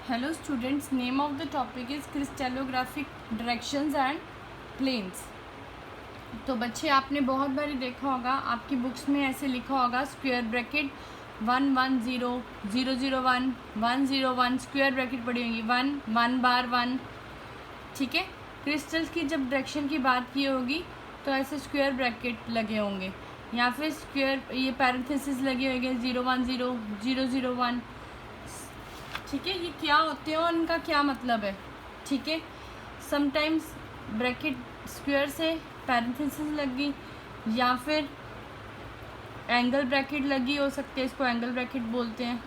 Hello students, name of the topic is crystallographic directions and planes. तो बच्चे आपने बहुत बार देखा होगा, आपकी बुक्स में ऐसे लिखा होगा स्क्वायर ब्रैकेट 110 001 101 स्क्वायर ब्रैकेट पड़ी होंगी 1 बार 1। ठीक है, क्रिस्टल्स की जब डायरेक्शन की बात की होगी तो ऐसे स्क्वायर ब्रैकेट लगे होंगे या फिर स्क्वायर ये पैरेंथेसिस लगे होंगे 010 001। ठीक है, ये क्या होते हैं और इनका क्या मतलब है। ठीक है, समटाइम्स ब्रैकेट स्क्वायर से पैरेंथेसिस लग गई या फिर एंगल ब्रैकेट लगी हो सकती है, इसको एंगल ब्रैकेट बोलते हैं।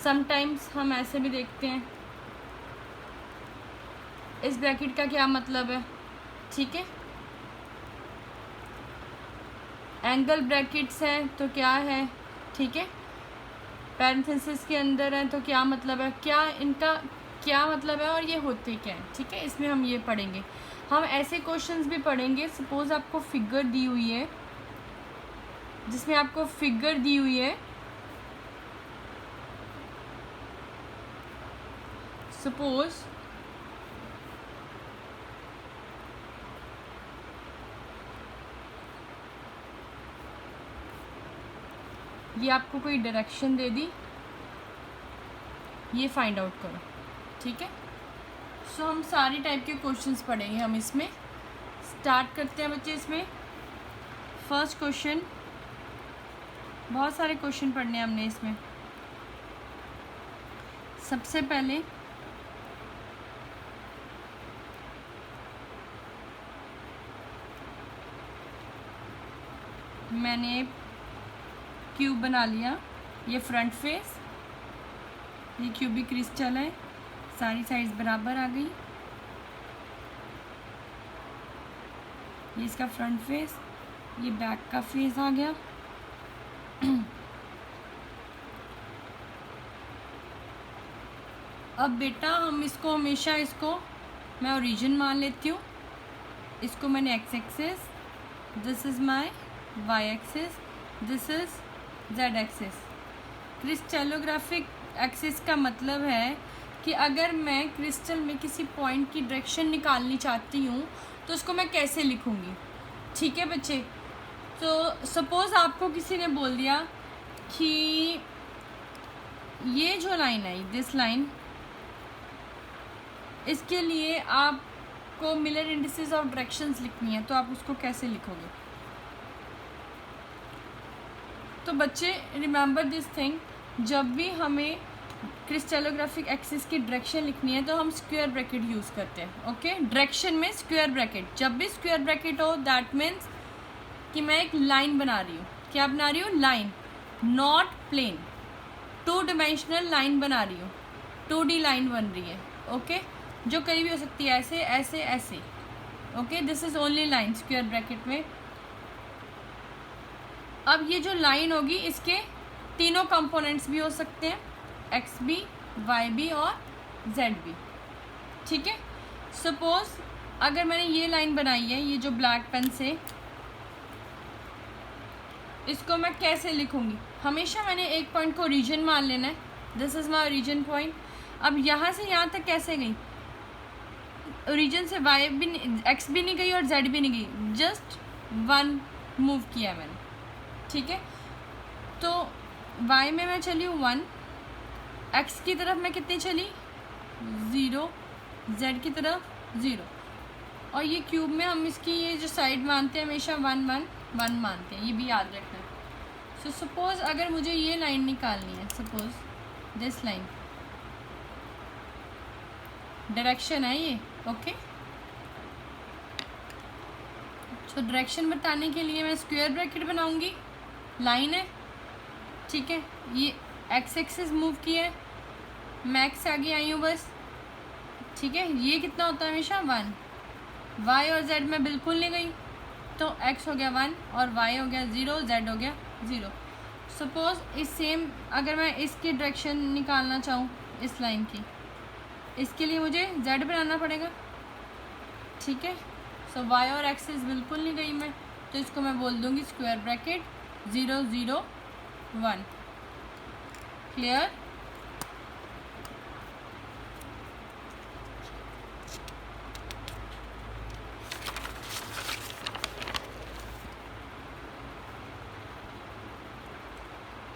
समटाइम्स हम ऐसे भी देखते हैं, इस ब्रैकेट का क्या मतलब है। ठीक है, एंगल ब्रैकेट्स हैं तो क्या है। ठीक है, पैरेंथेसिस के अंदर है तो क्या मतलब है, क्या इनका क्या मतलब है और ये होते क्या हैं। ठीक है, इसमें हम ये पढ़ेंगे। हम ऐसे क्वेश्चंस भी पढ़ेंगे, सपोज आपको फिगर दी हुई है, जिसमें आपको फिगर दी हुई है, सपोज ये आपको कोई डायरेक्शन दे दी, ये फाइंड आउट करो। ठीक है, सो हम सारी टाइप के क्वेश्चंस पढ़ेंगे। हम इसमें स्टार्ट करते हैं बच्चे। इसमें फर्स्ट क्वेश्चन, बहुत सारे क्वेश्चन पढ़ने हैं हमने इसमें। सबसे पहले मैंने क्यूब बना लिया, ये फ्रंट फेस, ये क्यूबिक क्रिस्टल है, सारी साइड्स बराबर आ गई। ये इसका फ्रंट फेस, ये बैक का फेस आ गया। अब बेटा हम इसको हमेशा इसको मैं ओरिजिन मान लेती हूँ। इसको मैंने X axis, this is my Y axis, this is Z axis. Crystallographic axis का मतलब है कि अगर मैं क्रिस्टल में किसी पॉइंट की डायरेक्शन निकालनी चाहती हूँ तो उसको मैं कैसे लिखूँगी। ठीक है बच्चे, तो सपोज़ आपको किसी ने बोल दिया कि ये जो लाइन आई, दिस लाइन, इसके लिए आपको मिलर इंडिसेस ऑफ डायरेक्शंस लिखनी है, तो आप उसको कैसे लिखोगे। तो बच्चे रिमेंबर दिस थिंग, जब भी हमें क्रिस्टलोग्राफिक एक्सिस की डायरेक्शन लिखनी है तो हम स्क्वायर ब्रैकेट यूज़ करते हैं। ओके, डायरेक्शन में स्क्वायर ब्रैकेट, जब भी स्क्वायर ब्रैकेट हो दैट मीन्स कि मैं एक लाइन बना रही हूँ। क्या बना रही हूँ? Line, not plane, 2 dimensional line बना रही हूँ, 2D लाइन बन रही है। ओके, जो कहीं भी हो सकती है, ऐसे ऐसे ऐसे। Okay, this is only line square bracket में। अब ये जो लाइन होगी इसके तीनों कंपोनेंट्स भी हो सकते हैं, एक्स बी, वाई बी और जेड बी। ठीक है, सपोज अगर मैंने ये लाइन बनाई है, ये जो ब्लैक पेन से, इसको मैं कैसे लिखूंगी। हमेशा मैंने एक पॉइंट को ओरिजिन मान लेना है, this is my origin point. अब यहाँ से यहाँ तक कैसे गई, ओरिजिन से वाई भी, एक्स भी नहीं गई और जेड भी नहीं गई, जस्ट 1 मूव किया मैंने। ठीक है, तो y में मैं चली हूँ 1, x की तरफ मैं कितनी चली 0, z की तरफ 0, और ये क्यूब में हम इसकी ये जो साइड मानते हैं हमेशा 1 1 1 मानते हैं, ये भी याद रखना है। सो सपोज अगर मुझे ये लाइन निकालनी है, सपोज दिस लाइन, डायरेक्शन है ये। ओके, तो डायरेक्शन बताने के लिए मैं स्क्वायर ब्रैकेट बनाऊंगी, लाइन है। ठीक है, ये एक्स एक्सिस मूव किया है, मैं एक्स आगे आई हूँ बस। ठीक है, ये कितना होता है हमेशा 1, वाई और जेड में बिल्कुल नहीं गई, तो एक्स हो गया 1 और वाई हो गया 0, जेड हो गया 0। सपोज इस सेम अगर मैं इसकी डायरेक्शन निकालना चाहूँ इस लाइन की, इसके लिए मुझे जेड बनाना पड़ेगा। ठीक है, सो वाई और एक्सिस बिल्कुल नहीं गई मैं, तो इसको मैं बोल दूँगी स्क्वायर ब्रैकेट 0 0 1। क्लियर?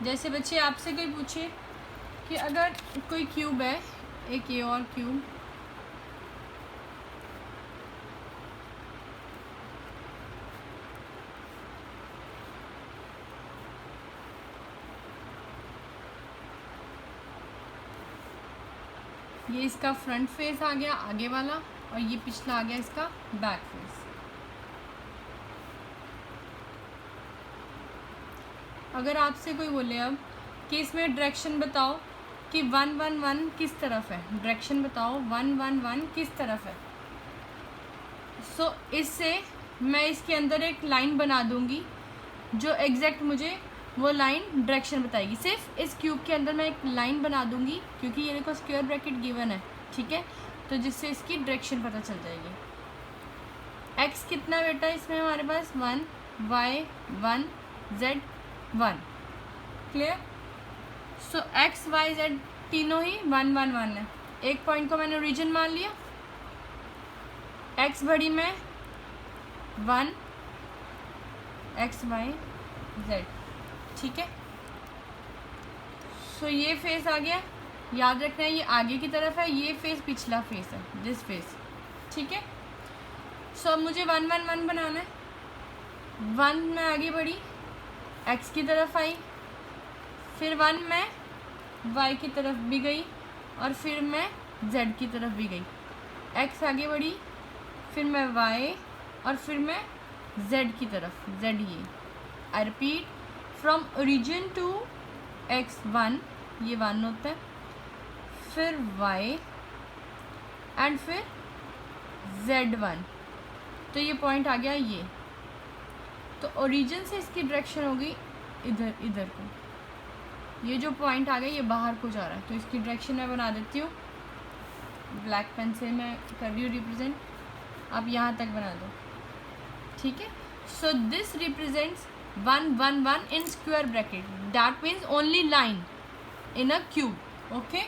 जैसे बच्चे आपसे कोई पूछे कि अगर कोई क्यूब है, एक ये और क्यूब, ये इसका फ्रंट फेस आ गया आगे वाला, और ये पिछला आ गया इसका बैक फेस। अगर आपसे कोई बोले अब कि इसमें डायरेक्शन बताओ कि 1 1 1 किस तरफ है, डायरेक्शन बताओ 1 1 1 किस तरफ है, सो इससे मैं इसके अंदर एक लाइन बना दूंगी जो एग्जैक्ट मुझे वो लाइन डायरेक्शन बताएगी। सिर्फ इस क्यूब के अंदर मैं एक लाइन बना दूंगी क्योंकि ये देखो स्क्वायर ब्रैकेट गिवन है, ठीक है, तो जिससे इसकी डायरेक्शन पता चल जाएगी। एक्स कितना बेटा इसमें हमारे पास 1, वाई 1, जेड 1, क्लियर? सो एक्स वाई जेड तीनों ही 1 1 1 है। एक पॉइंट को मैंने ओरिजिन मान लिया, एक्स घड़ी में 1 एक्स वाई जेड, ठीक है। सो ये फेस आ गया, याद रखना है ये आगे की तरफ है, ये फेस पिछला फेस है, दिस फेस, ठीक है। सो अब मुझे 1 1 1 बनाना है। 1 में आगे बढ़ी, एक्स की तरफ आई, फिर 1 में वाई की तरफ भी गई, और फिर मैं जेड की तरफ भी गई। एक्स आगे बढ़ी, फिर मैं वाई, और फिर मैं जेड की तरफ, जेड ये। I repeat, from origin to X 1, ये 1 होता है, फिर वाई एंड फिर जेड 1, तो ये पॉइंट आ गया ये। तो ओरिजिन से इसकी डायरेक्शन होगी इधर, इधर को, ये जो पॉइंट आ गया ये बाहर को जा रहा है, तो इसकी डायरेक्शन मैं बना देती हूँ, ब्लैक पेन से मैं कर रही हूँ रिप्रेजेंट, आप यहाँ तक बना दो, ठीक है। So this represents 1 1 1 in square bracket, that means only line in a cube, okay,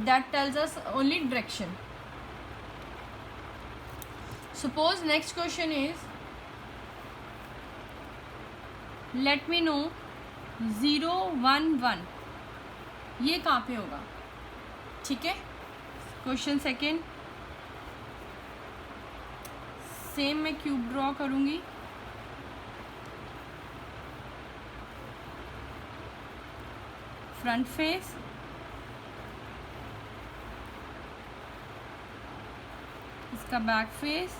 that tells us only direction. Suppose next question is, let me know 0 1 1 ये कहाँ पे होगा, ठीक है। क्वेश्चन सेकेंड, सेम मैं क्यूब ड्रॉ करूँगी, front face, इसका back face,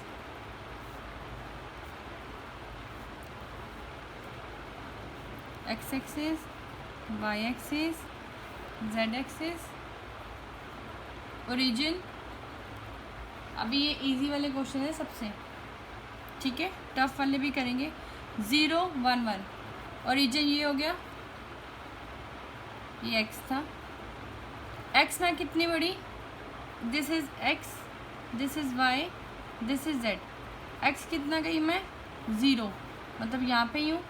X axis, Y axis, Z axis, origin. अभी ये इजी वाले क्वेश्चन है सबसे, ठीक है, टफ वाले भी करेंगे। 0 1 1 ओरिजिन ये हो गया, ये एक्स था, एक्स में कितनी बड़ी, this is X, this is Y, this is Z. X कितना गई मैं 0, मतलब यहाँ पे ही हूँ,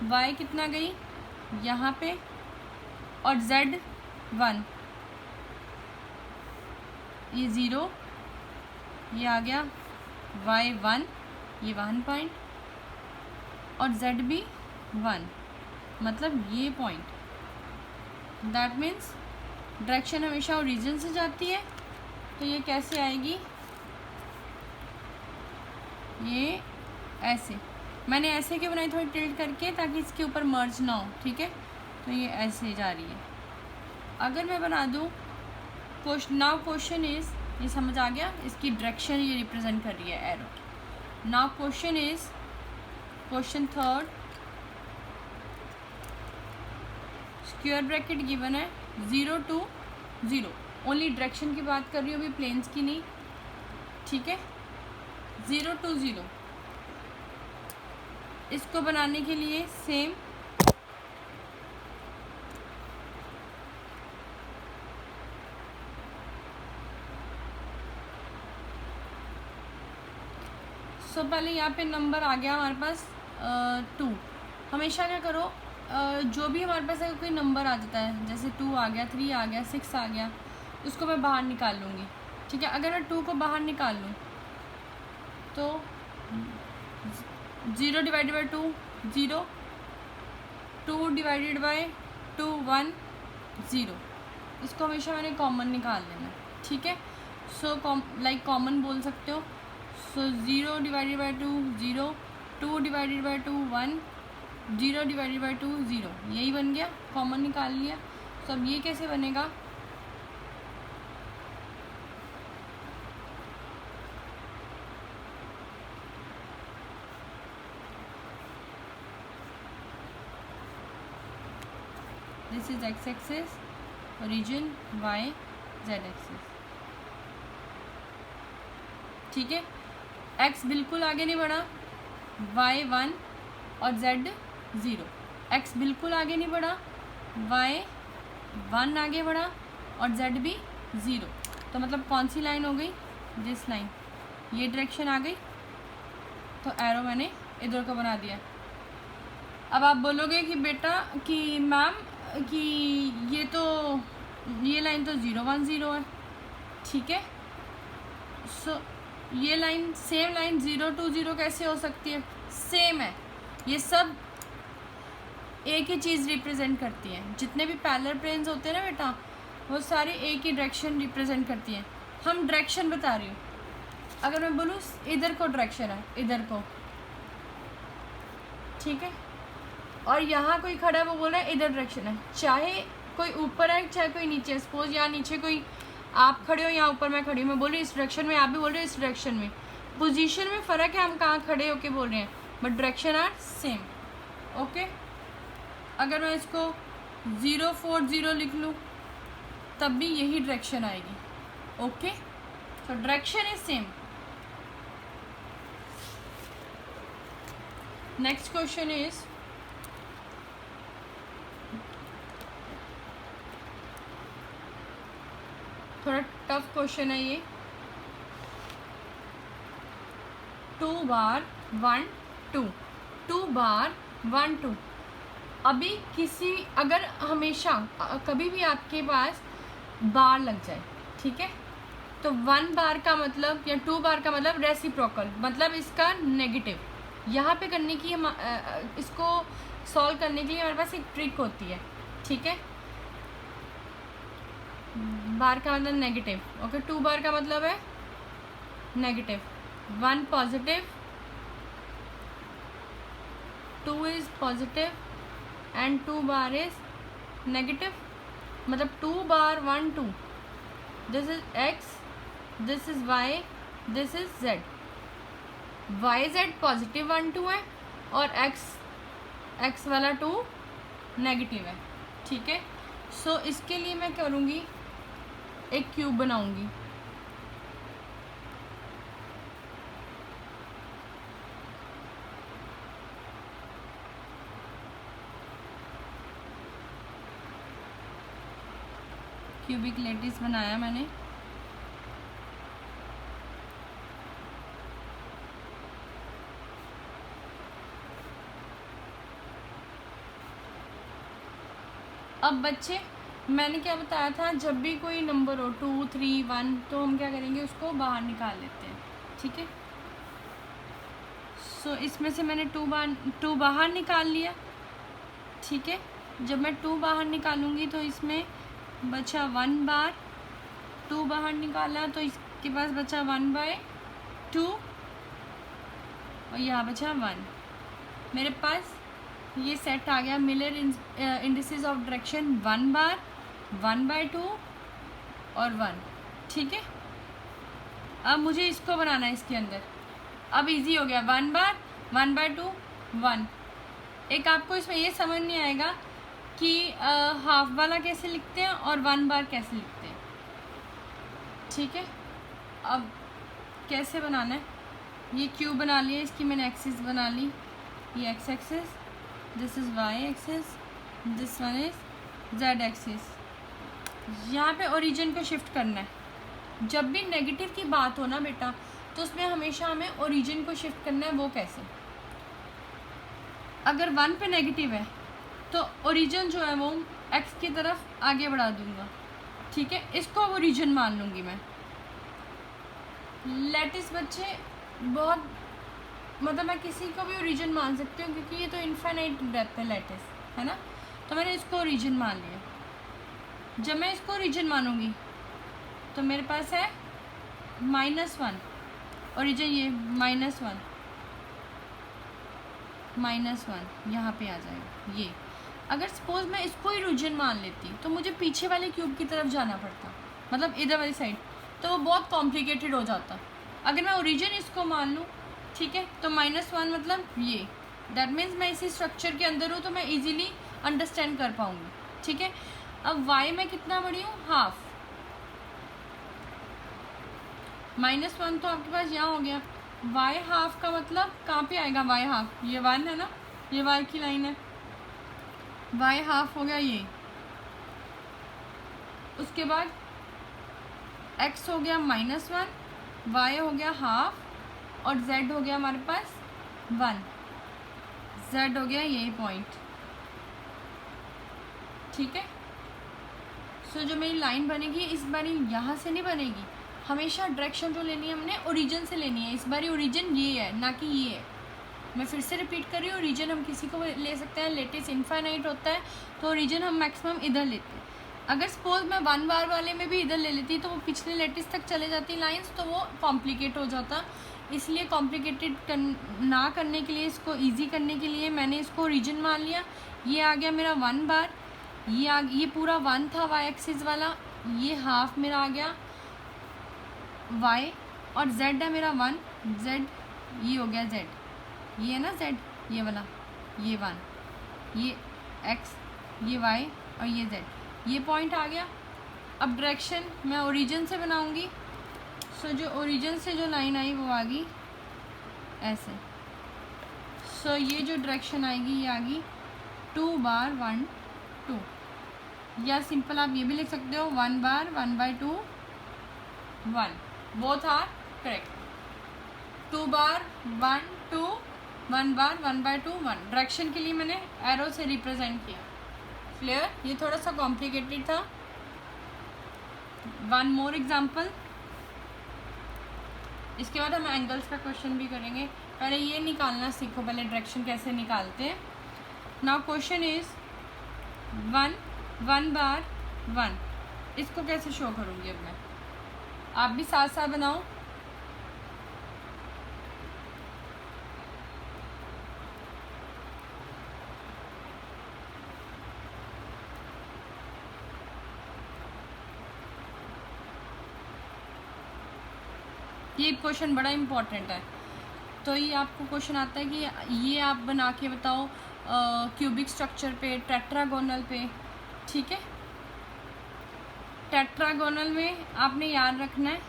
वाई कितना गई यहाँ पे, और जेड 1, ये 0, ये आ गया वाई 1, ये 1 पॉइंट, और जेड भी 1, मतलब ये पॉइंट। दैट मीन्स डायरेक्शन हमेशा ओरिजिन से जाती है, तो ये कैसे आएगी, ये ऐसे, मैंने ऐसे क्यों बनाई, थोड़ी टिल्ट करके ताकि इसके ऊपर मर्ज ना हो, ठीक है, तो ये ऐसे जा रही है। अगर मैं बना दूँ नाउ क्वेश्चन इज, ये समझ आ गया, इसकी डायरेक्शन ये रिप्रेजेंट कर रही है arrow. Now question is, question third, square bracket given है 0 to 0, ओनली डायरेक्शन की बात कर रही हूँ अभी, प्लेन्स की नहीं, ठीक है। 0 to 0, इसको बनाने के लिए सेम पहले यहाँ पे नंबर आ गया हमारे पास 2। हमेशा क्या करो, जो भी हमारे पास अगर कोई नंबर आ जाता है, जैसे 2 आ गया, 3 आ गया, 6 आ गया, उसको मैं बाहर निकाल लूँगी। ठीक है, अगर मैं 2 को बाहर निकाल लूँ तो 0 डिवाइडेड बाई 2 0, 2 डिवाइडेड बाई 2 1 0। इसको हमेशा मैंने कॉमन निकाल लेना। ठीक है, सो कॉमन बोल सकते हो। सो 0 divided by 2 0, 2 divided by 2 1, 0 divided by 2 0, यही बन गया, कॉमन निकाल लिया। तो अब ये कैसे बनेगा, this is x axis, origin y z axis. ठीक है, x बिल्कुल आगे नहीं बढ़ा, y 1 और z 0। x बिल्कुल आगे नहीं बढ़ा, y 1 आगे बढ़ा और z भी 0। तो मतलब कौन सी लाइन हो गई, दिस लाइन, ये डायरेक्शन आ गई। तो एरो मैंने इधर को बना दिया। अब आप बोलोगे कि बेटा कि मैम कि ये लाइन तो 0 1 0 है। ठीक है, सो ये लाइन, सेम लाइन 0 2 0 कैसे हो सकती है, सेम है। ये सब एक ही चीज़ रिप्रेजेंट करती हैं। जितने भी पैरेलल प्लेन्स होते हैं ना बेटा, वो सारे एक ही डायरेक्शन रिप्रेजेंट करती हैं। हम डायरेक्शन बता रही हूँ, अगर मैं बोलूँ इधर को डायरेक्शन है, इधर को, ठीक है, और यहाँ कोई खड़ा है वो बोल रहा है इधर डायरेक्शन है, चाहे कोई ऊपर है चाहे कोई नीचे। सपोज यहाँ नीचे कोई आप खड़े हो, यहाँ ऊपर मैं खड़ी हूँ, मैं बोल रही हूँ इस डायरेक्शन में, आप भी बोल रहे हो इस डायरेक्शन में। पोजीशन में फ़र्क है, हम कहाँ खड़े होके बोल रहे हैं, but direction are same. Okay, अगर मैं इसको 0 4 0 लिख लूँ तब भी यही डायरेक्शन आएगी। ओके, तो direction is same. Next question is, थोड़ा टफ क्वेश्चन है ये। 2 बार 1 2, 2 बार 1 2। अभी किसी, अगर हमेशा कभी भी आपके पास बार लग जाए, ठीक है, तो 1 बार का मतलब या 2 बार का मतलब रेसिप्रोकल, मतलब इसका नेगेटिव। यहाँ पे करने की हम इसको सॉल्व करने के लिए हमारे पास एक ट्रिक होती है। ठीक है, बार का मतलब नेगेटिव। ओके, 2 बार का मतलब है negative, 1 positive, 2 is positive and 2 bar is negative. मतलब 2 bar 1 2, this is x, this is y, this is z। y z positive 1 2 है और x वाला 2 नेगेटिव है। ठीक है, सो इसके लिए मैं करूँगी, एक क्यूब बनाऊंगी। क्यूबिक लेटिस बनाया मैंने। अब बच्चे, मैंने क्या बताया था, जब भी कोई नंबर हो 2 3 1 तो हम क्या करेंगे, उसको बाहर निकाल लेते हैं। ठीक है, सो इसमें से मैंने 2 बाहर निकाल लिया। ठीक है, जब मैं 2 बाहर निकालूंगी तो इसमें बचा 1 बार, 2 बाहर निकाला तो इसके पास बचा 1/2 और यहाँ बचा 1। मेरे पास ये सेट आ गया, Miller indices of direction 1 bar, 1/2 और 1। ठीक है, अब मुझे इसको बनाना है इसके अंदर। अब इजी हो गया, 1 बार 1/2 1। एक आपको इसमें ये समझ नहीं आएगा कि हाफ वाला कैसे लिखते हैं और 1 बार कैसे लिखते हैं। ठीक है, अब कैसे बनाना है, ये क्यूब बना लिया, इसकी मैंने एक्सिस बना ली, ये x axis, this is y axis, this one is z axis. यहाँ पे ओरिजिन को शिफ्ट करना है। जब भी नेगेटिव की बात हो ना बेटा, तो उसमें हमेशा हमें ओरिजिन को शिफ्ट करना है। वो कैसे, अगर 1 पे नेगेटिव है तो ओरिजिन जो है वो एक्स की तरफ आगे बढ़ा दूंगा, ठीक है, इसको अब ओरिजिन मान लूँगी मैं। लैटिस बच्चे बहुत मतलब मैं किसी को भी ओरिजिन मान सकती हूँ क्योंकि ये तो इनफाइनाइट डेप्थ है लैटिस, है ना। तो मैंने इसको ओरिजिन मान लिया। जब मैं इसको ओरिजिन मानूंगी तो मेरे पास है -1 ओरिजिन, ये -1 यहाँ पे आ जाएगा ये। अगर सपोज मैं इसको ही ओरिजिन मान लेती तो मुझे पीछे वाले क्यूब की तरफ जाना पड़ता, मतलब इधर वाली साइड, तो वो बहुत कॉम्प्लिकेटेड हो जाता। अगर मैं ओरिजिन इसको मान लूँ, ठीक है, तो -1 मतलब ये, दैट मीन्स मैं इसी स्ट्रक्चर के अंदर हूँ तो मैं इजीली अंडरस्टैंड कर पाऊँगी, ठीक है। अब y में कितना बड़ी हूँ, हाफ, -1 तो आपके पास यहाँ हो गया, y हाफ का मतलब कहाँ पे आएगा y हाफ, ये 1 है ना, ये y की लाइन है, y हाफ हो गया ये। उसके बाद x हो गया -1, y हो गया हाफ और z हो गया हमारे पास 1, z हो गया यही पॉइंट, ठीक है। सो जो मेरी लाइन बनेगी इस बारी यहाँ से नहीं बनेगी, हमेशा डायरेक्शन जो लेनी है हमने ओरिजिन से लेनी है। इस बारी ओरिजिन ये है ना कि ये है, मैं फिर से रिपीट कर रही हूँ। ओरिजिन हम किसी को ले सकते हैं, लेटिस इनफाइनाइट होता है तो ओरिजिन हम मैक्सिमम इधर लेते हैं। अगर सपोज मैं 1 बार वाले में भी इधर ले लेती तो वो पिछले लेटिस तक चले जाती लाइंस, तो वो कॉम्प्लिकेट हो जाता। इसलिए कॉम्प्लिकेटेड ना करने के लिए, इसको ईजी करने के लिए मैंने इसको ओरिजिन मान लिया। ये आ गया मेरा 1 बार, ये पूरा 1 था y एक्सिस वाला, ये हाफ मेरा आ गया y और z है मेरा 1, z ये हो गया z, ये है ना z ये वाला, ये 1, ये x, ये y और ये z, ये पॉइंट आ गया। अब डायरेक्शन मैं ओरिजिन से बनाऊंगी। सो जो ओरिजिन से जो लाइन आई वो आ गई ऐसे। सो ये जो डायरेक्शन आएगी ये आ गई 2 बार 1 2, या सिंपल आप ये भी लिख सकते हो 1 bar 1/2 1, both are correct. 2 bar 1 2, 1 bar 1/2 1। Direction के लिए मैंने एरो से रिप्रेजेंट किया। क्लियर? ये थोड़ा सा कॉम्प्लिकेटेड था। 1 मोर एग्जाम्पल, इसके बाद हम एंगल्स का क्वेश्चन भी करेंगे। पहले ये निकालना सीखो, पहले डायरेक्शन कैसे निकालते हैं। नाउ क्वेश्चन इज 1 बार 1, इसको कैसे शो करूँगी अब मैं, आप भी साथ साथ बनाओ। ये क्वेश्चन बड़ा इम्पोर्टेंट है। तो ये आपको क्वेश्चन आता है कि ये आप बना के बताओ क्यूबिक स्ट्रक्चर पे, टेट्रागोनल पे, ठीक है। टेट्रागोनल में आपने याद रखना है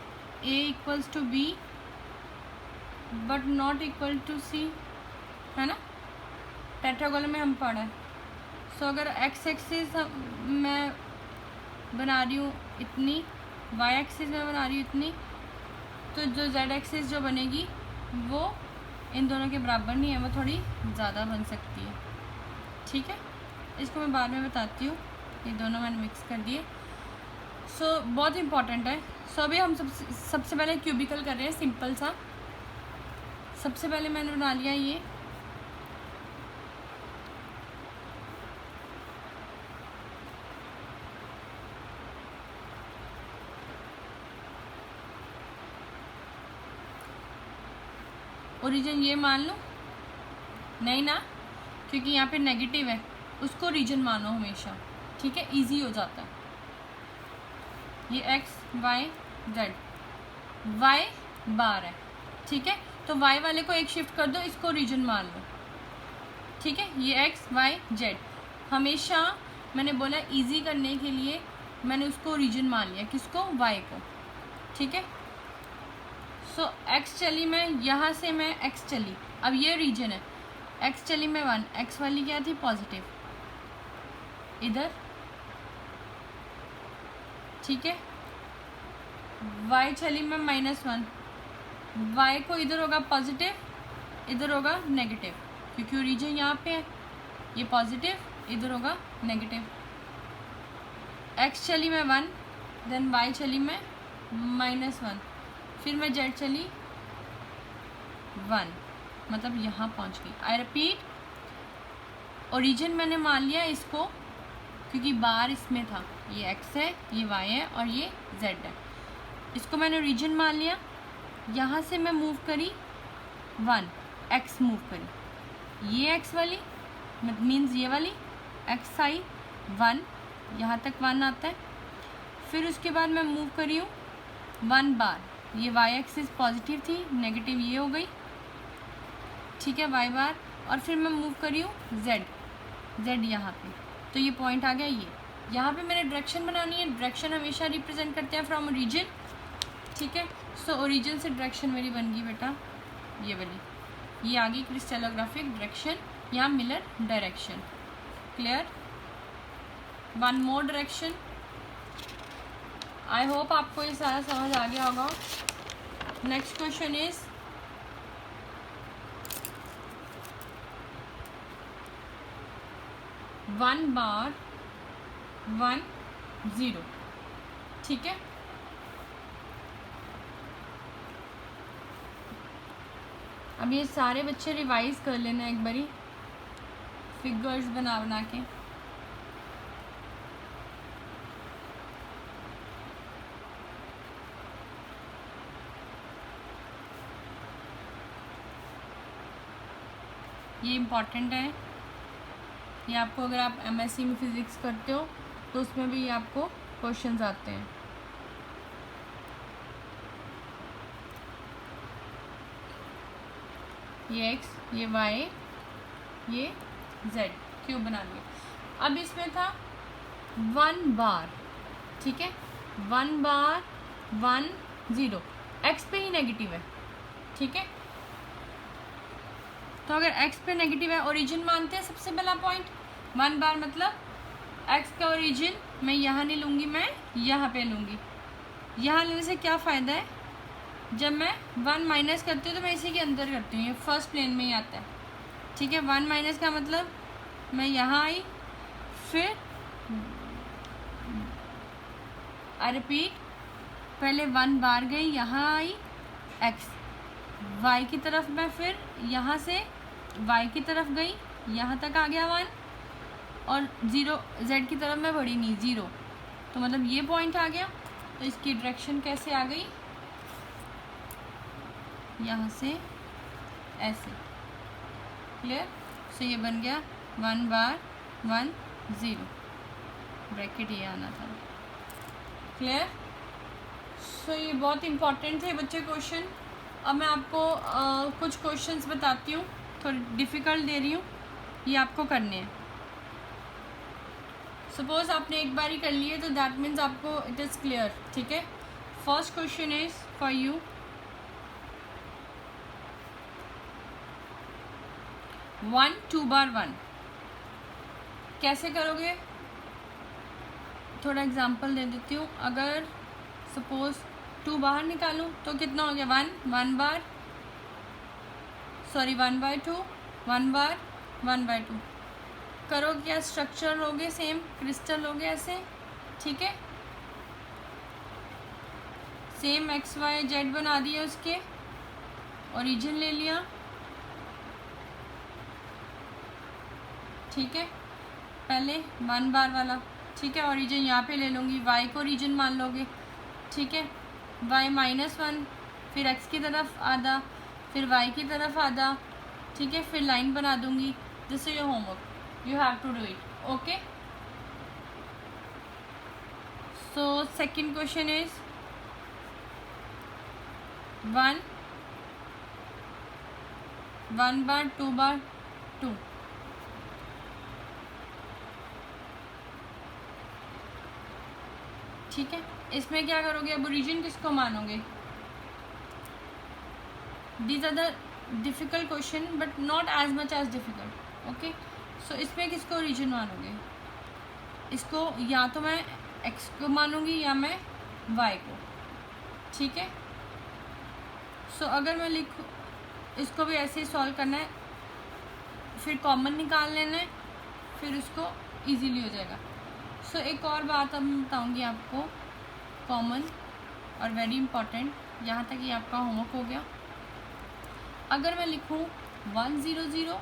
A = B but not equal to C, है ना। टेट्रागोनल में हम पढ़ा है। सो अगर x एक्सिस मैं बना रही हूँ इतनी, y एक्सिस में बना रही हूँ इतनी, तो जो z एक्सिस जो बनेगी वो इन दोनों के बराबर नहीं है, वो थोड़ी ज़्यादा बन सकती है, ठीक है। इसको मैं बाद में बताती हूँ। ये दोनों मैंने मिक्स कर दिए। सो बहुत इम्पॉर्टेंट है। सो अभी हम सबसे पहले क्यूबिकल कर रहे हैं, सिंपल सा। सबसे पहले मैंने बना लिया ये, ओरिजिन ये मान लो, नहीं ना, क्योंकि यहाँ पे नेगेटिव है, उसको ओरिजिन मानो हमेशा, ठीक है, इजी हो जाता है। ये x y z, y बार है, ठीक है, तो y वाले को एक शिफ्ट कर दो, इसको ओरिजिन मान लो, ठीक है। ये x y z हमेशा मैंने बोला इजी करने के लिए मैंने उसको ओरिजिन मान लिया, किसको, y को, ठीक है। सो x चली मैं यहाँ से, मैं x चली, अब ये रीजन है, x चली मैं 1, x वाली क्या थी, पॉजिटिव, इधर, ठीक है। y चली मैं -1, y को इधर होगा पॉजिटिव, इधर होगा नेगेटिव, क्योंकि ओरिजिन यहाँ पे है, ये पॉजिटिव इधर होगा नेगेटिव। x चली मैं 1, देन y चली मैं -1, फिर मैं z चली 1, मतलब यहाँ पहुँच गई। आई रिपीट, ओरिजिन मैंने मान लिया इसको क्योंकि बार इसमें था, ये x है, ये y है और ये z है। इसको मैंने ओरिजिन मान लिया। यहाँ से मैं मूव करी 1, x मूव करी, ये x वाली मीन्स ये वाली x आई 1, यहाँ तक 1 आता है। फिर उसके बाद मैं मूव करी हूँ 1 बार, ये y एक्सिस पॉजिटिव थी, नेगेटिव ये हो गई, ठीक है, y बार। और फिर मैं मूव करी हूँ z यहाँ पे, तो ये पॉइंट आ गया ये। यहाँ पे मैंने डायरेक्शन बनानी है, डायरेक्शन हमेशा रिप्रेजेंट करते हैं फ्रॉम ओरिजिन, ठीक है। सो ओरिजिन से डायरेक्शन मेरी बन गई बेटा ये वाली, ये आ गई क्रिस्टलोग्राफिक डायरेक्शन या Miller direction. Clear? One more direction. I hope आपको ये सारा समझ आ गया होगा। Next question is one bar 1 0, ठीक है। अब ये सारे बच्चे रिवाइज कर लेना एक बारी फिगर्स बना बना के। ये इम्पॉर्टेंट है, ये आपको अगर आप एमएससी में फिज़िक्स करते हो तो उसमें भी आपको क्वेश्चंस आते हैं। ये x, ये y, ये z क्यूब बना लिया। अब इसमें था 1 बार, ठीक है, 1 बार 1 0, x पे ही नेगेटिव है, ठीक है। तो अगर x पे नेगेटिव है, ओरिजिन मानते हैं सबसे पहला पॉइंट। 1 बार मतलब x का ओरिजिन मैं यहाँ नहीं लूँगी, मैं यहाँ पे लूँगी। यहाँ लेने से क्या फ़ायदा है, जब मैं 1 माइनस करती हूँ तो मैं इसी के अंदर करती हूँ, ये फर्स्ट प्लेन में ही आता है, ठीक है। 1 माइनस का मतलब मैं यहाँ आई, फिर आई रिपीट, पहले 1 बार गई, यहाँ आई x, y की तरफ मैं फिर यहाँ से y की तरफ गई, यहाँ तक आ गया 1, और 0 z की तरफ मैं बढ़ी नहीं 0, तो मतलब ये पॉइंट आ गया। तो इसकी डायरेक्शन कैसे आ गई, यहाँ से ऐसे। क्लियर? सो ये बन गया 1 बार 1 0, ब्रैकेट ये आना था। क्लियर? सो ये बहुत इम्पॉर्टेंट थे बच्चे क्वेश्चन। अब मैं आपको कुछ क्वेश्चंस बताती हूँ, थोड़ी डिफ़िकल्ट दे रही हूँ, ये आपको करने हैं। सपोज आपने एक बार ही कर लिए तो दैट मीन्स आपको इट इज़ क्लियर, ठीक है। First question is for you, 1 2 bar 1 कैसे करोगे, थोड़ा एग्जांपल दे देती हूँ। अगर सपोज 2 बाहर निकालूँ तो कितना हो गया 1 बार, सॉरी 1/2, 1 बार 1/2। करो क्या, स्ट्रक्चर लोगे सेम, क्रिस्टल लोगे ऐसे, ठीक है। सेम एक्स वाई जेड बना दिए, उसके ओरिजिन ले लिया, ठीक है। पहले 1 बार वाला, ठीक है, ओरिजिन यहाँ पे ले लूँगी, y को ओरिजिन मान लोगे, ठीक है। y -1, फिर x की तरफ आधा, फिर y की तरफ आधा, ठीक है, फिर लाइन बना दूँगी। This is your homework, you have to do it, okay. So second question is 1 बार 2 बार 2, ठीक है। इसमें क्या करोगे, अब ओरिजिन किसको मानोगे। These are the difficult question but not as much as difficult, okay. So इसमें किसको ओरिजिन मानोगे, इसको या तो मैं x को मानूंगी या मैं y को, ठीक है। सो अगर मैं लिखूँ, इसको भी ऐसे ही सॉल्व करना है, फिर कॉमन निकाल लेना है, फिर उसको इजीली हो जाएगा। सो एक और बात अब मैं बताऊँगी आपको, कॉमन और वेरी इंपॉर्टेंट, यहाँ तक ये आपका होमवर्क हो गया। अगर मैं लिखूँ 1 0 0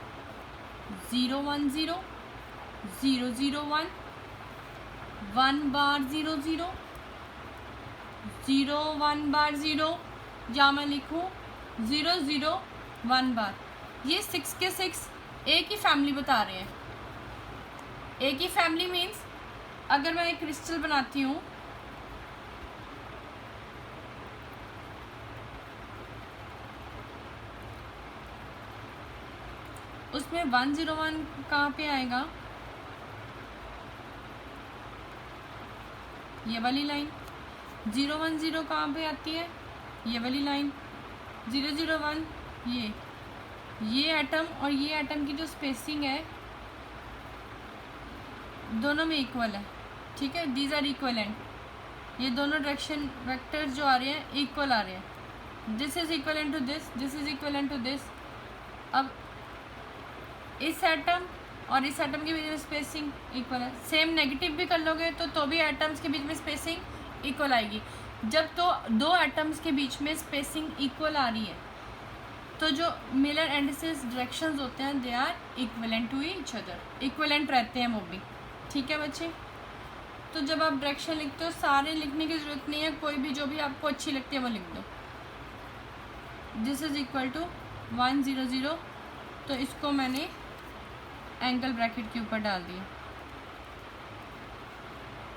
0 1 0 0 0 1 1 बार 0 0 0 1 बार 0, या मैं लिखूँ 0 0 1 बार, ये 6 के 6 एक ही फैमिली बता रहे हैं। एक ही फैमिली मीन्स अगर मैं एक क्रिस्टल बनाती हूँ, उसमें 1 0 1 कहाँ पे आएगा, ये वाली लाइन। 0 1 0 कहाँ पे आती है, ये वाली लाइन। 0 0 1 ये एटम और ये एटम की जो स्पेसिंग है दोनों में इक्वल है, ठीक है, दीज आर इक्वलेंट। ये दोनों डायरेक्शन वेक्टर्स जो आ रहे हैं इक्वल आ रहे हैं। This is equivalent to this, this is equivalent to this. अब इस एटम और इस एटम के बीच में स्पेसिंग इक्वल है। सेम नेगेटिव भी कर लोगे तो भी एटम्स के बीच में स्पेसिंग इक्वल आएगी। जब तो दो एटम्स के बीच में स्पेसिंग इक्वल आ रही है तो जो मिलर एंडिसेस डायरेक्शंस होते हैं they are equivalent to each other, equivalent रहते हैं वो भी, ठीक है बच्चे। तो जब आप डायरेक्शन लिखते हो सारे लिखने की ज़रूरत नहीं है, कोई भी जो भी आपको अच्छी लगती है वो लिख दो। दिस इज इक्वल टू 1 0 0, तो इसको मैंने एंगल ब्रैकेट के ऊपर डाल दिया।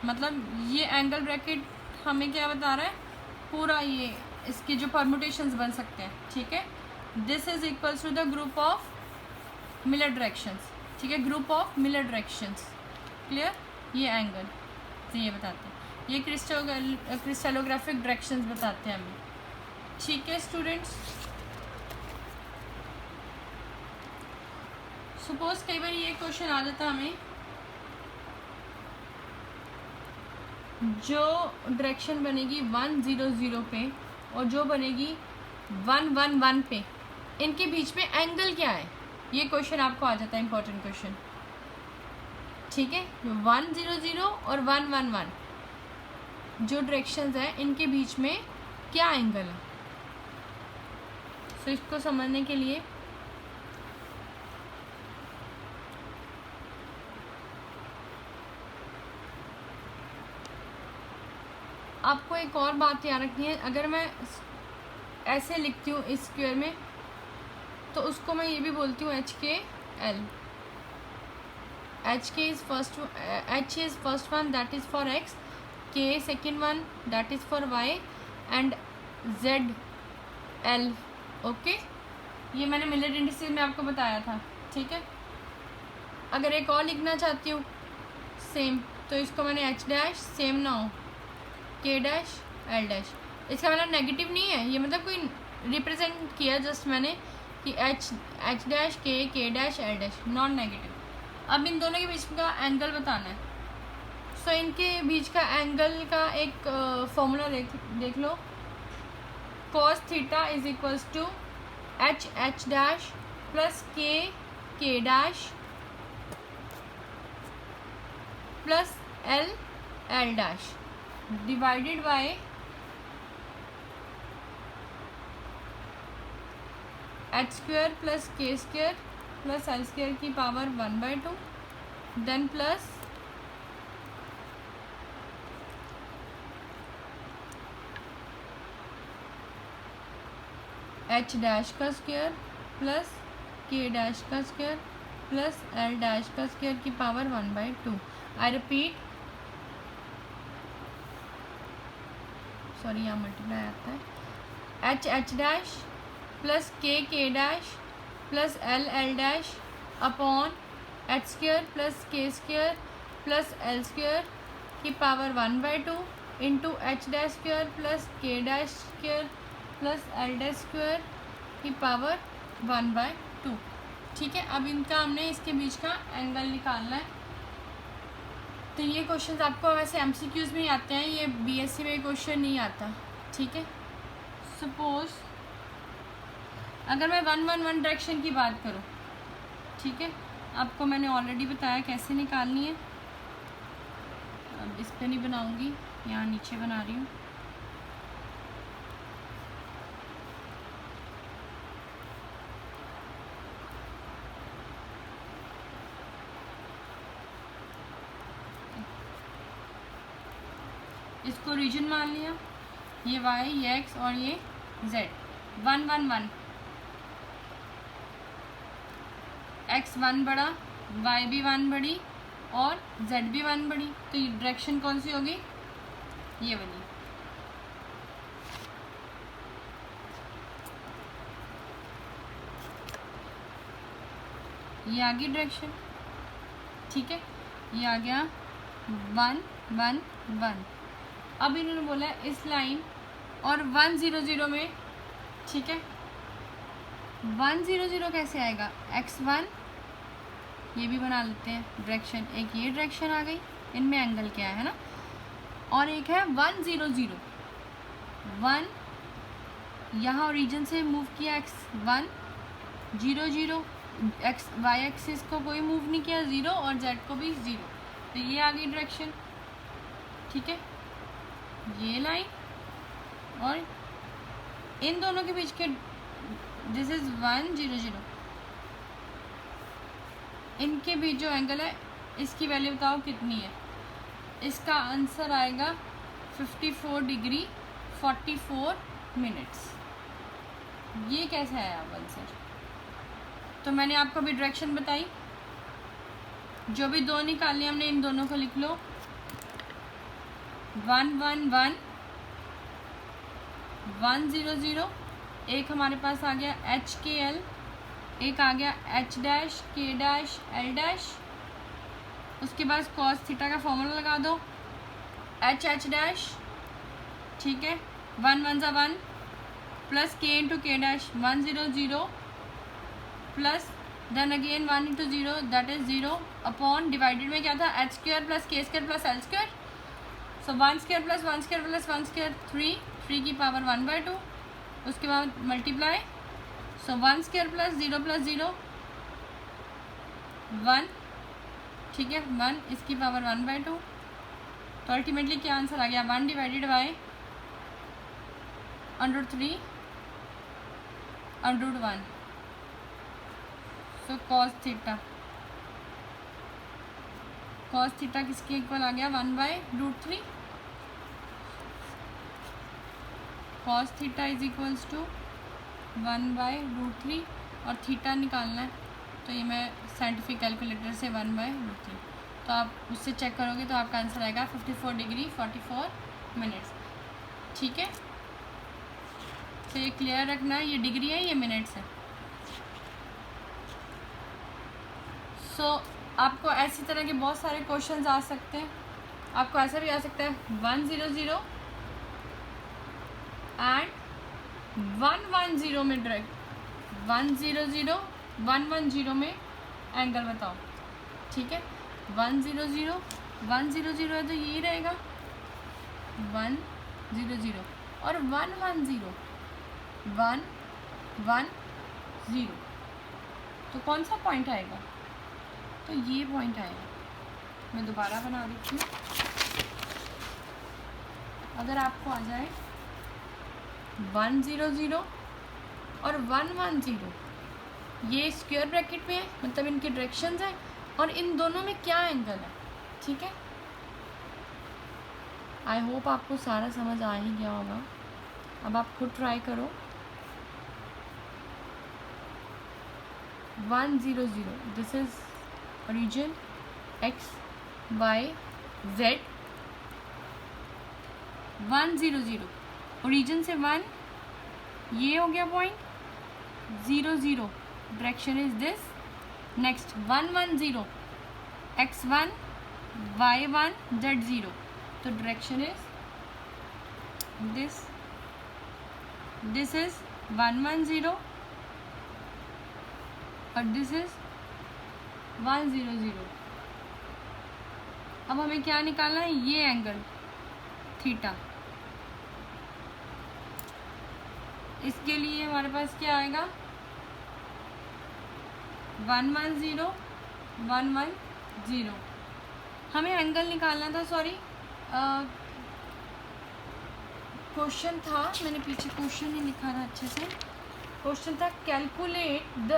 मतलब ये एंगल ब्रैकेट हमें क्या बता रहा है, पूरा ये इसके जो परमुटेशंस बन सकते हैं, ठीक है। This is equals to the group of Miller directions, ठीक है, group of Miller directions, clear. ये एंगल तो ये बताते हैं, ये क्रिस्टलोग्राफिक डायरेक्शंस बताते हैं हमें, ठीक है स्टूडेंट्स। सपोज कई बार ये क्वेश्चन आ जाता है हमें, जो डायरेक्शन बनेगी 1 0 0 पे और जो बनेगी 1 1 1 पे, इनके बीच में एंगल क्या है, ये क्वेश्चन आपको आ जाता है, इंपॉर्टेंट क्वेश्चन, ठीक है। 1 0 0 और 1 1 1 जो डायरेक्शंस हैं इनके बीच में क्या एंगल है। तो इसको समझने के लिए आपको एक और बात याद रखनी है। अगर मैं ऐसे लिखती हूँ इस स्क्वायर में तो उसको मैं ये भी बोलती हूँ HKL। HK is first, H is first one that is for X, K second one that is for Y and ZL, okay. ये मैंने मिलर इंडिसेस में आपको बताया था, ठीक है। अगर एक और लिखना चाहती हूँ सेम, तो इसको मैंने H डैश सेम ना हो K डैश L डैश, इसका मतलब नेगेटिव नहीं है, ये मतलब कोई रिप्रेजेंट किया जस्ट मैंने कि H dash K dash L dash, non negative. अब इन दोनों के बीच का एंगल बताना है। सो इनके बीच का एंगल का एक फॉर्मूला देख लो, cos theta is equals to H dash plus K dash plus L dash divided by H square plus K square plus L square की power 1/2, then plus H dash का स्क्वायर प्लस K डैश का square plus L dash का square की power 1/2। I repeat, sorry यहाँ multiply आता है, H dash plus K dash plus L dash upon H square plus K square plus L square की power 1/2 into H dash square plus K dash square plus L dash square की power 1/2, ठीक है। अब इनका हमने इसके बीच का angle निकालना है। तो ये क्वेश्चंस आपको वैसे MCQs में ही आते हैं, ये BSc में क्वेश्चन नहीं आता, ठीक है। सपोज अगर मैं 1 1 1 डायरेक्शन की बात करूँ, ठीक है, आपको मैंने ऑलरेडी बताया कैसे निकालनी है। अब इस पे नहीं बनाऊंगी, यहाँ नीचे बना रही हूँ। इसको रीजन मान लिया, ये y, ये x और ये z। 1 1 1, x 1 बड़ा, y भी 1 बड़ी और z भी 1 बड़ी, तो ये डायरेक्शन कौन सी होगी? ये वाली। ये आ गई डायरेक्शन, ठीक है। ये आ गया 1 1 1। अब इन्होंने बोला इस लाइन और 1 0 0 में, ठीक है। 1 0 0 कैसे आएगा? x1, ये भी बना लेते हैं डायरेक्शन। एक ये डायरेक्शन आ गई, इनमें एंगल क्या है ना। और एक है 1 0 0, 1 यहाँ ओरिजिन से मूव किया x1 0 0, x y एक्सिस को कोई मूव नहीं किया 0 और z को भी 0, तो ये आ गई डायरेक्शन, ठीक है। ये लाइन और इन दोनों के बीच के दिस इज 1 0 0, इनके बीच जो एंगल है इसकी वैल्यू बताओ कितनी है? इसका आंसर आएगा 54 डिग्री 44 मिनट्स। ये कैसे आया आंसर? तो मैंने आपको अभी डायरेक्शन बताई, जो भी दो निकालने हमने इन दोनों को लिख लो। 1 1 1 1 0 0, एक हमारे पास आ गया एच के एल, एक आ गया एच डैश के डैश एल डैश। उसके बाद कॉस थीटा का फॉर्मूला लगा दो, एच एच डैश, ठीक है। 1 1 ज़ा 1 plus k into k dash 1 0 0 plus then again 1 into 0 that is 0 upon divided में क्या था? H square plus k square plus l square. So 1 square plus 1 square plus 1 square 3 की power 1/2। उसके बाद multiply, सो 1 square plus 0 1, ठीक है, 1 इसकी power 1/2। तो अल्टीमेटली क्या आंसर आ गया? 1 divided by √3 √1। So cos theta किसके इक्वल आ गया? 1/√3। Cos theta is equals to 1/√3 और थीटा निकालना है, तो ये मैं साइंटिफिक कैलकुलेटर से 1/√3, तो आप उससे चेक करोगे तो आपका आंसर आएगा 54 डिग्री 44 मिनट्स, ठीक है। तो ये क्लियर रखना है, ये डिग्री है, ये मिनट्स है। सो आपको ऐसी तरह के बहुत सारे क्वेश्चंस आ सकते हैं। आपको ऐसा भी आ सकता है 1 0 0 एंड 1 1 0 में डायरेक्ट 1 0 0 1 1 0 में एंगल बताओ, ठीक है। 1 0 0 1 0 0 है तो यही रहेगा 1 0 0 और 1 1 0 1 1 0, तो कौन सा पॉइंट आएगा? तो ये पॉइंट आएगा। मैं दोबारा बना देती हूँ। अगर आपको आ जाए 1 0 0 और 1 1 0, ये स्क्वायर ब्रैकेट में है, मतलब इनके डायरेक्शंस हैं और इन दोनों में क्या एंगल है, ठीक है। आई होप आपको सारा समझ आ ही गया होगा। अब आप खुद ट्राई करो। 1 0 0, this is origin x y z। 1 0 0, origin से 1, ये हो गया point. 0 0, direction is this. Next 1 1 0, x1 y1 z0, तो direction is this. This is 1 1 0 और दिस इज 1 0 0। अब हमें क्या निकालना है? ये एंगल थीटा। इसके लिए हमारे पास क्या आएगा? 1 1 0 110। हमें एंगल निकालना था, सॉरी क्वेश्चन था, मैंने पीछे क्वेश्चन नहीं लिखा था अच्छे से। क्वेश्चन था calculate the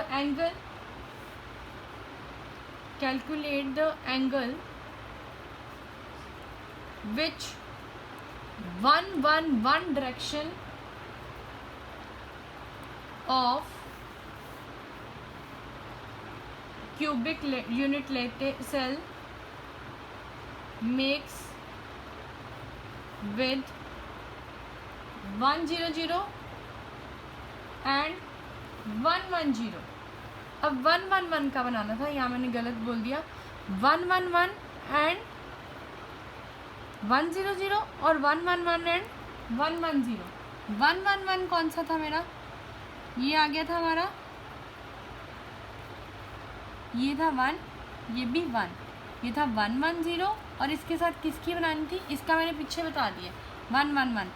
angle which 111 direction of cubic unit cell makes with 100 and 110। अब 111 का बनाना था, यहाँ मैंने गलत बोल दिया। 111 एंड 100 और 111 एंड 110। 111 कौन सा था मेरा, ये आ गया था हमारा, ये था 1, ये भी 1, ये था 110 और इसके साथ किसकी बनानी थी, इसका मैंने पीछे बता दिया 111।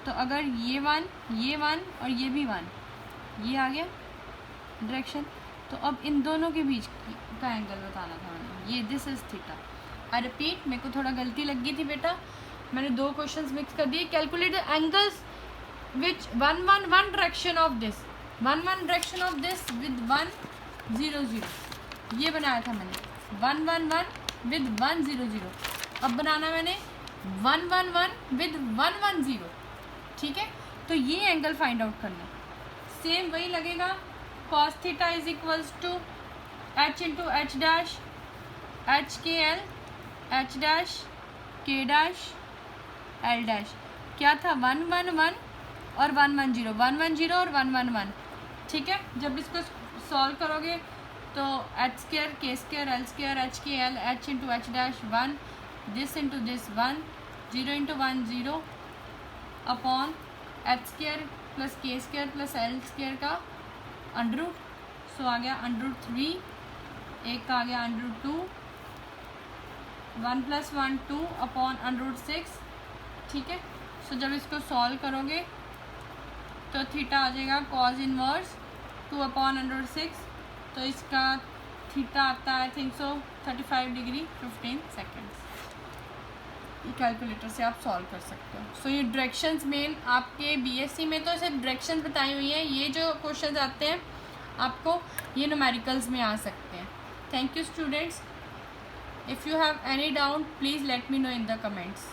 तो अगर ये 1, ये 1 और ये भी 1, ये आ गया डायरेक्शन। तो अब इन दोनों के बीच का एंगल बताना था मैंने, ये this is theta. I repeat, मेरे को थोड़ा गलती लग गई थी बेटा, मैंने दो क्वेश्चंस मिक्स कर दिए। Calculate the angles which 111 direction of this, 111 direction of this with 100, ये बनाया था मैंने 111 विद 100। अब बनाना मैंने 111 विद 110, ठीक है। तो ये एंगल फाइंड आउट करना, सेम वही लगेगा। cos theta is equals to h into h dash, h k l, h dash k dash l dash. क्या था 111 और 110, 110 और 111, ठीक है। जब इसको सॉल्व करोगे तो h square k square l square h k l, h into h dash 1, this into this 1, 0 into 1 0 upon h square plus k square plus l square का अंडर रूट। सो आ गया अंडर रूट 3, एक का आ गया under root 2, 1 + 1 2 upon under root 6, ठीक है। सो जब इसको सॉल्व करोगे तो थीटा आ जाएगा cos inverse 2 upon under root 6। तो इसका थीटा आता है I think so 35 degree 15 seconds. Calculator से आप सॉल्व कर सकते हो। सो ये डायरेक्शंस मेन आपके बीएससी में तो सिर्फ डायरेक्शंस बताई हुई हैं, ये जो क्वेश्चंस आते हैं आपको ये न्यूमेरिकल्स में आ सकते हैं। Thank you students, if you have any doubt please let me know in the comments.